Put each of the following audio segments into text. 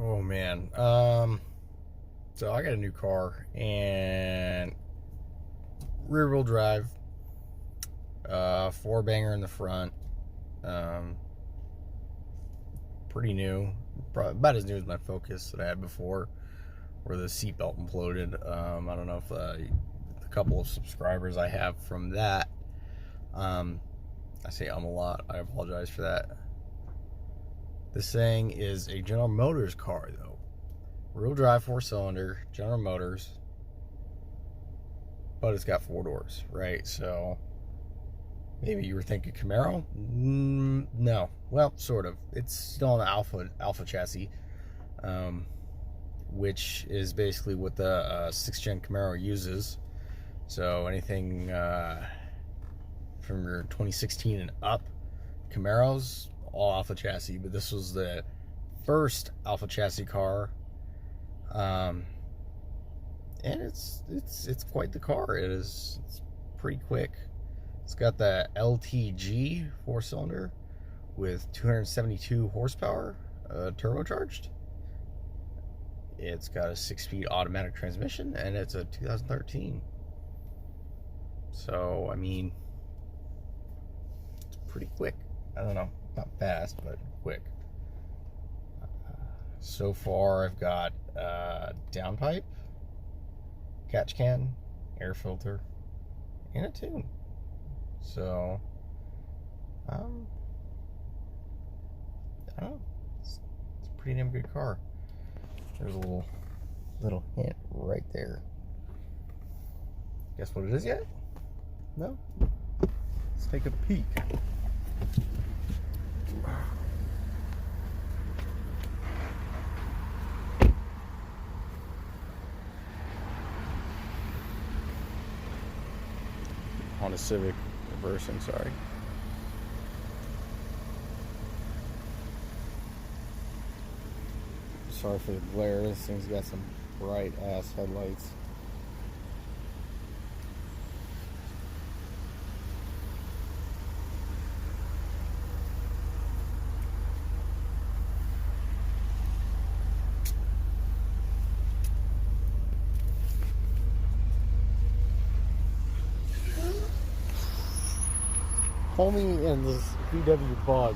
Oh man. So I got a new car and rear wheel drive, four banger in the front. Pretty new, probably about as new as my Focus that I had before, where the seatbelt imploded. I don't know if a couple of subscribers I have from that. I say a lot. I apologize for that. This thing is a General Motors car, though. Rear drive, 4-cylinder, General Motors. But it's got 4 doors, right? So maybe you were thinking Camaro? No. Well, sort of. It's still an Alpha chassis, which is basically what the 6th gen Camaro uses. So anything from your 2016 and up Camaros, all Alpha chassis. But this was the first Alpha chassis car, and it's quite the car. It's pretty quick. It's got the LTG 4-cylinder with 272 horsepower, turbocharged. It's got a 6-speed automatic transmission, and it's a 2013. So, I mean, it's pretty quick. I don't know, not fast, but quick. So far, I've got downpipe, catch can, air filter, and a tune. So, I don't know. It's a pretty damn good car. There's a little hint right there. Guess what it is yet? No? Let's take a peek. Honda Civic reversing, sorry. Sorry for the glare. This thing's got some bright ass headlights. Homie and this VW Bug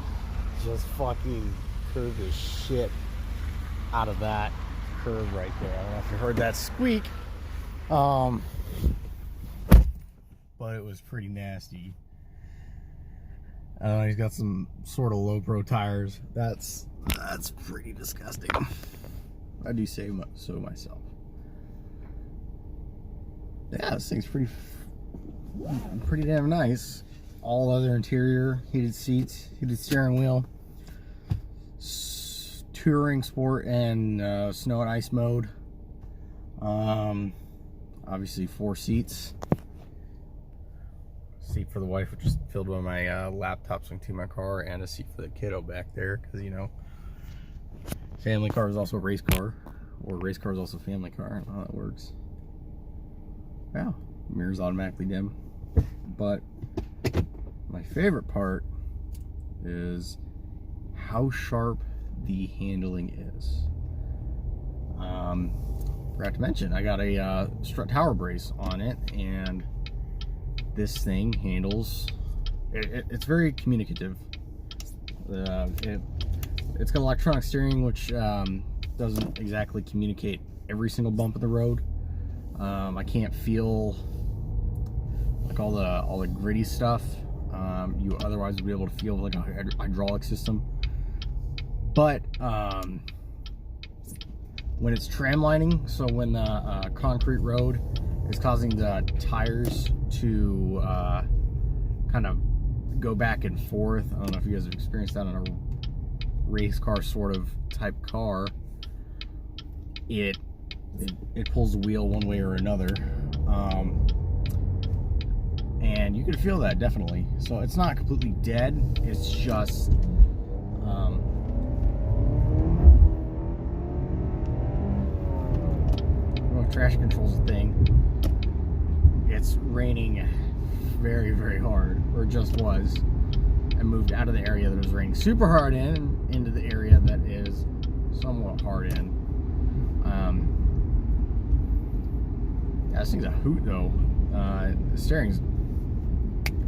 just fucking curved the shit out of that curve right there. I don't know if you heard that squeak, but it was pretty nasty. I don't know, he's got some sort of low pro tires. That's pretty disgusting. I do say so myself. Yeah, this thing's pretty damn nice. All other interior, heated seats, heated steering wheel, touring, sport, and snow and ice mode. Obviously 4 seats. Seat for the wife, which is filled with my laptops into my car, and a seat for the kiddo back there, because you know, family car is also a race car, or race car is also a family car. I don't know how that works. Yeah, mirrors automatically dim, but my favorite part is how sharp the handling is. Forgot to mention, I got a strut tower brace on it, and this thing handles. It's very communicative. It's got electronic steering, which doesn't exactly communicate every single bump of the road. I can't feel like all the gritty stuff you otherwise would be able to feel like a hydraulic system. But when it's tram lining, so when the concrete road is causing the tires to kind of go back and forth, I don't know if you guys have experienced that on a race car sort of type car, it pulls the wheel one way or another. And you can feel that, definitely. So it's not completely dead, it's just traction control's a thing. It's raining very, very hard, or it just was. I moved out of the area that it was raining super hard into the area that is somewhat hard in. Yeah, this thing's a hoot though. The steering's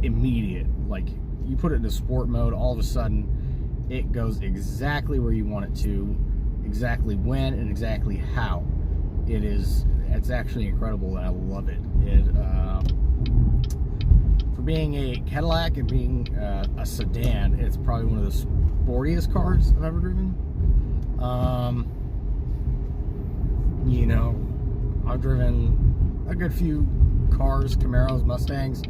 immediate. Like, you put it into sport mode, all of a sudden it goes exactly where you want it to, exactly when and exactly how. It's actually incredible, and I love it. For being a Cadillac and being a sedan, it's probably one of the sportiest cars I've ever driven. You know, I've driven a good few cars, Camaros, Mustangs,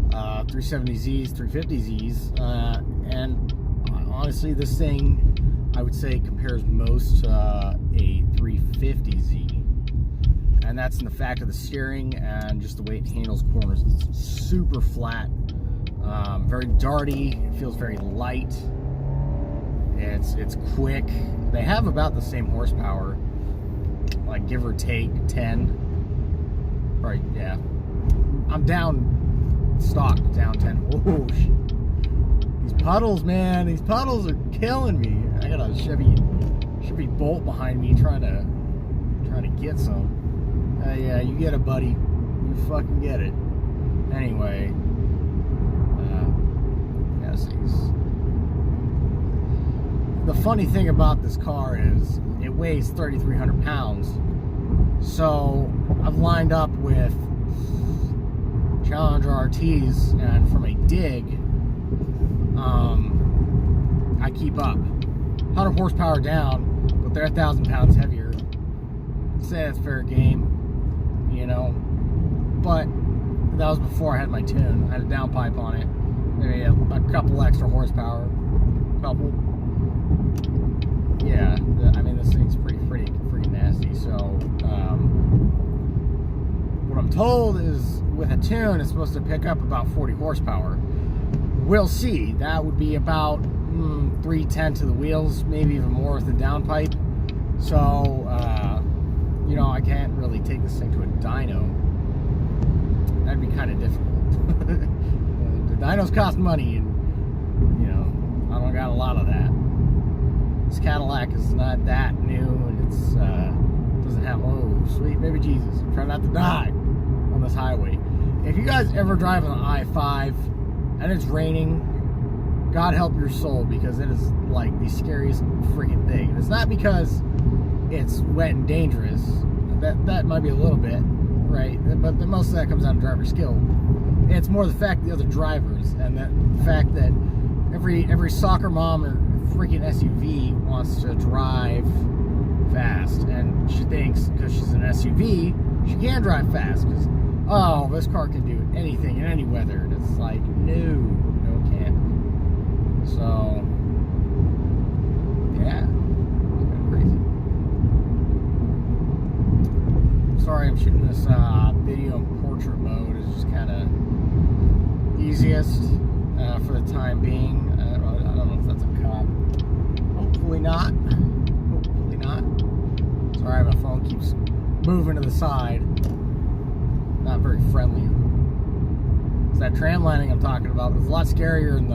370Zs, 350Zs, and honestly, this thing, I would say, compares most to a 350Z. And that's in the fact of the steering and just the way it handles corners. It's super flat, very darty. It feels very light. It's quick. They have about the same horsepower, like give or take 10. Right? Yeah. I'm down stock, down 10. Whoa! These puddles, man. These puddles are killing me. I got a Chevy Bolt behind me trying to get some. Yeah, you get it, buddy. You fucking get it. Anyway, yeah, the funny thing about this car is it weighs 3,300 pounds. So I've lined up with Challenger RTs, and from a dig, I keep up. 100 horsepower down, but they're 1,000 pounds heavier. I'd say that's fair game. You know, but that was before I had my tune. I had a downpipe on it, maybe a couple extra horsepower, yeah. I mean, this thing's pretty nasty. So, what I'm told is with a tune, it's supposed to pick up about 40 horsepower. We'll see. That would be about 310 to the wheels, maybe even more with the downpipe. So, you know, I can't really take this thing to a dyno. That'd be kind of difficult. The dynos cost money, and, you know, I don't got a lot of that. This Cadillac is not that new, and it's doesn't have, oh, sweet baby Jesus. I'm trying not to die on this highway. If you guys ever drive on the I-5 and it's raining, God help your soul, because it is like the scariest freaking thing. And it's not because it's wet and dangerous. That might be a little bit, right? But most of that comes down to driver skill. It's more the fact that the other drivers, and the fact that every soccer mom or freaking SUV wants to drive fast, and she thinks because she's an SUV she can drive fast, because, oh, this car can do anything in any weather. And it's like, no, it can't. So, yeah, it's kind of crazy. Sorry, I'm shooting this video in portrait mode. It's just kind of easiest for the time being. I don't know if that's a cop. Hopefully not. Hopefully not. Sorry, my phone keeps moving to the side. Not very friendly. It's that tram landing I'm talking about. It's a lot scarier in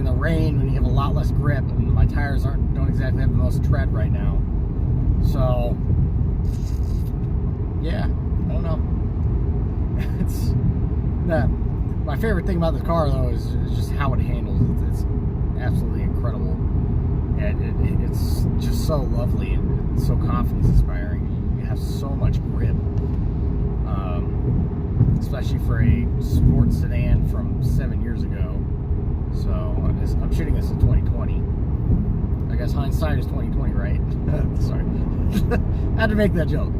the rain when you have a lot less grip, and my tires don't exactly have the most tread right now. So, yeah, I don't know. It's that. My favorite thing about this car, though, is just how it handles. It's absolutely incredible, and it's just so lovely and so confidence-inspiring. You have so much grip, especially for a sports sedan from 7 years ago. So I'm shooting this in 2020. I guess hindsight is 2020, right? Sorry, I had to make that joke.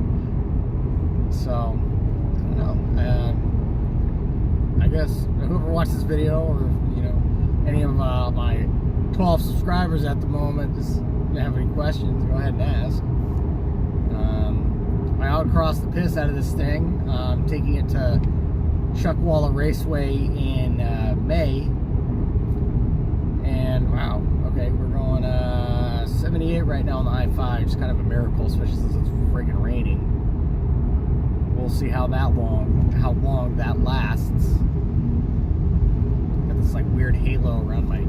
So I don't know. I guess whoever watched this video, or, you know, any of my 12 subscribers at the moment, just have any questions, go ahead and ask. I outcrossed the piss out of this thing. I'm taking it to Chuckwalla Raceway in May, and wow, okay, we're going 78 right now on the I-5. It's kind of a miracle, especially since it's friggin' raining. We'll see how long that lasts. Got this like weird halo around my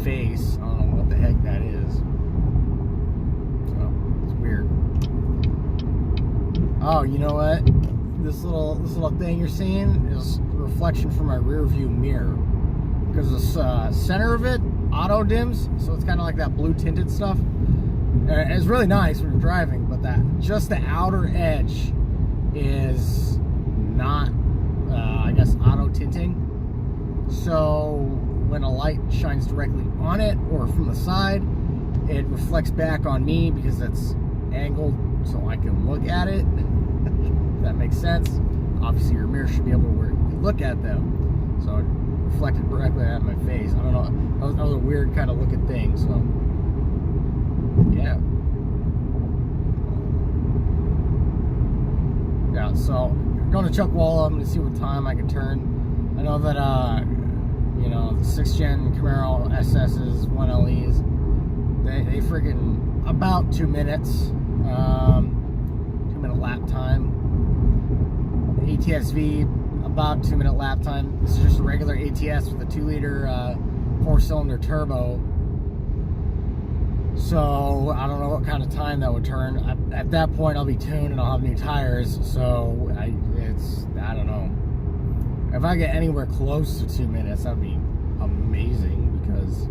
face. I don't know what the heck that is. Oh, you know what? This little thing you're seeing is a reflection from my rear view mirror. Because the center of it auto dims, so it's kind of like that blue tinted stuff. It's really nice when you're driving, but just the outer edge is not, I guess, auto tinting. So when a light shines directly on it or from the side, it reflects back on me because it's angled so I can look at it. If that makes sense. Obviously your mirror should be able to look at them. So it reflected directly at my face. I don't know. That was a weird kind of looking thing. So yeah. Yeah, so I'm going to Chuckwalla. I'm going to see what time I can turn. I know that you know, the 6th gen Camaro SS's 1LEs, they freaking about 2 minutes, 2-minute lap time. ATS-V, about 2-minute lap time. This is just a regular ATS with a 2-liter 4-cylinder turbo. So I don't know what kind of time that would turn. At that point, I'll be tuned and I'll have new tires. So I don't know. If I get anywhere close to 2 minutes, that'd be amazing because,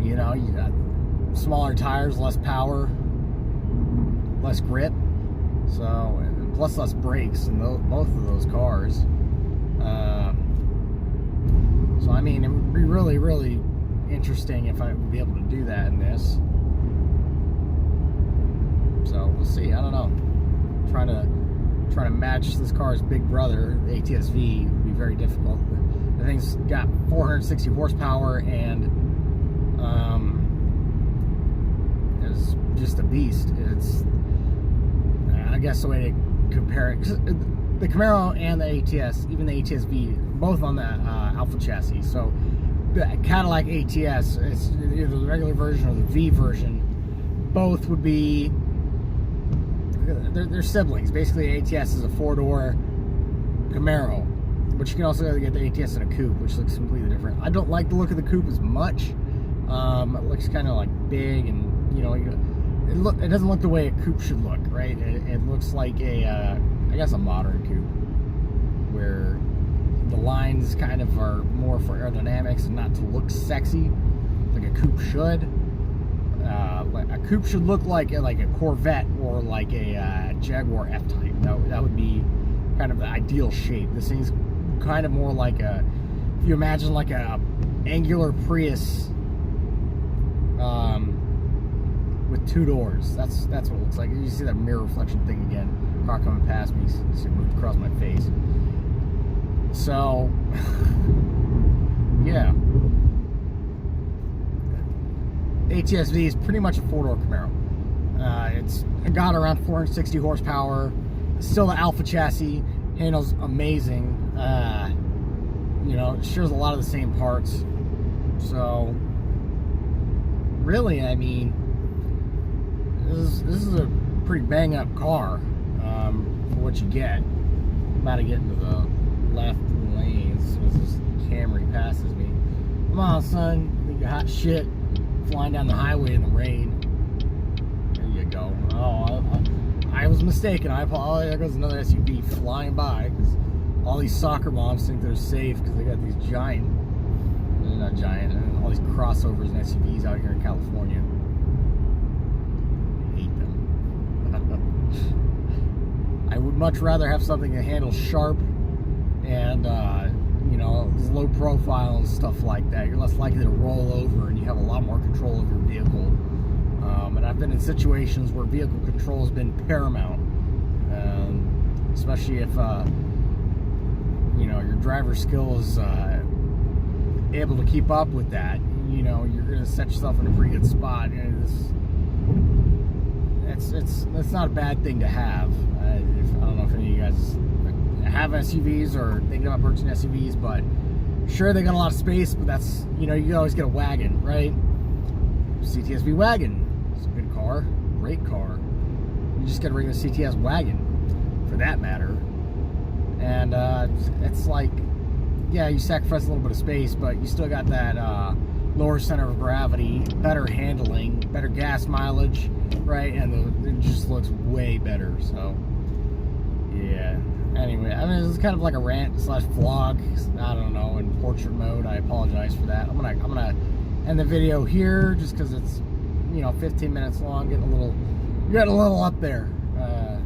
you know, you got smaller tires, less power, less grip, so plus less brakes in both of those cars. So I mean, it would be really, really interesting if I would be able to do that in this. So we'll see. I don't know. Trying to match this car's big brother, the ATS-V, would be very difficult. The thing's got 460 horsepower and is just a beast. It's, I guess the way to compare it, 'cause the Camaro and the ATS, even the ATS-V, both on the Alpha chassis. So the Cadillac ATS, it's either the regular version or the V version. Both would be, they're siblings. Basically, ATS is a 4-door Camaro, but you can also get the ATS in a coupe, which looks completely different. I don't like the look of the coupe as much. It looks kind of like big, and you know, it doesn't look the way a coupe should look, right? It looks like I guess a modern coupe, where the lines kind of are more for aerodynamics and not to look sexy, like a coupe should. Like a coupe should look like a Corvette or like a Jaguar F-Type. That would be kind of the ideal shape. This thing's kind of more like if you imagine like a angular Prius with 2 doors. That's what it looks like. You see that mirror reflection thing again. Car coming past me, so it moved across my face. So yeah. ATS-V is pretty much a 4-door Camaro. It's got around 460 horsepower. Still the Alpha chassis. Handles amazing. You know, it shares a lot of the same parts. So, really, I mean, this is a pretty bang up car for what you get. I'm about to get into the left lanes as this Camry passes me. Come on, son. Think you're hot shit. Flying down the highway in the rain. There you go. Oh, I was mistaken. Oh, there goes another SUV flying by, because all these soccer moms think they're safe because they got these giant, they're not giant, all these crossovers and SUVs out here in California. I hate them. I would much rather have something that handles sharp and you know, low profile and stuff like that. You're less likely to roll over and you have a lot more control of your vehicle. And I've been in situations where vehicle control has been paramount, especially if you know, your driver skill is able to keep up with that. You know, you're going to set yourself in a pretty good spot. And it's not a bad thing to have. I don't know if any of you guys have SUVs or thinking about purchasing SUVs, but sure, they got a lot of space, but that's, you know, you can always get a wagon, right? CTS-V wagon. It's a good car, great car. You just get a regular CTS wagon, for that matter. And it's like, yeah, you sacrifice a little bit of space, but you still got that lower center of gravity, better handling, better gas mileage, right? And it just looks way better. So yeah. Anyway, I mean, it's kind of like a rant slash vlog. I don't know, in portrait mode. I apologize for that. I'm gonna end the video here just because it's, you know, 15 minutes long, getting a little up there.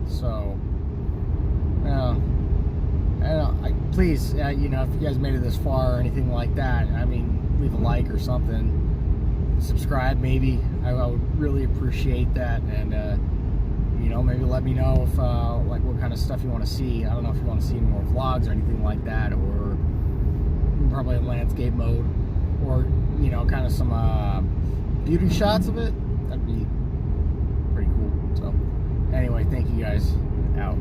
So, please, you know, if you guys made it this far or anything like that, I mean, leave a like or something, subscribe maybe. I would really appreciate that, and you know, maybe let me know if like what kind of stuff you want to see. I don't know if you want to see more vlogs or anything like that, or probably in landscape mode, or, you know, kind of some beauty shots of it. That'd be pretty cool. So anyway, thank you guys. Out.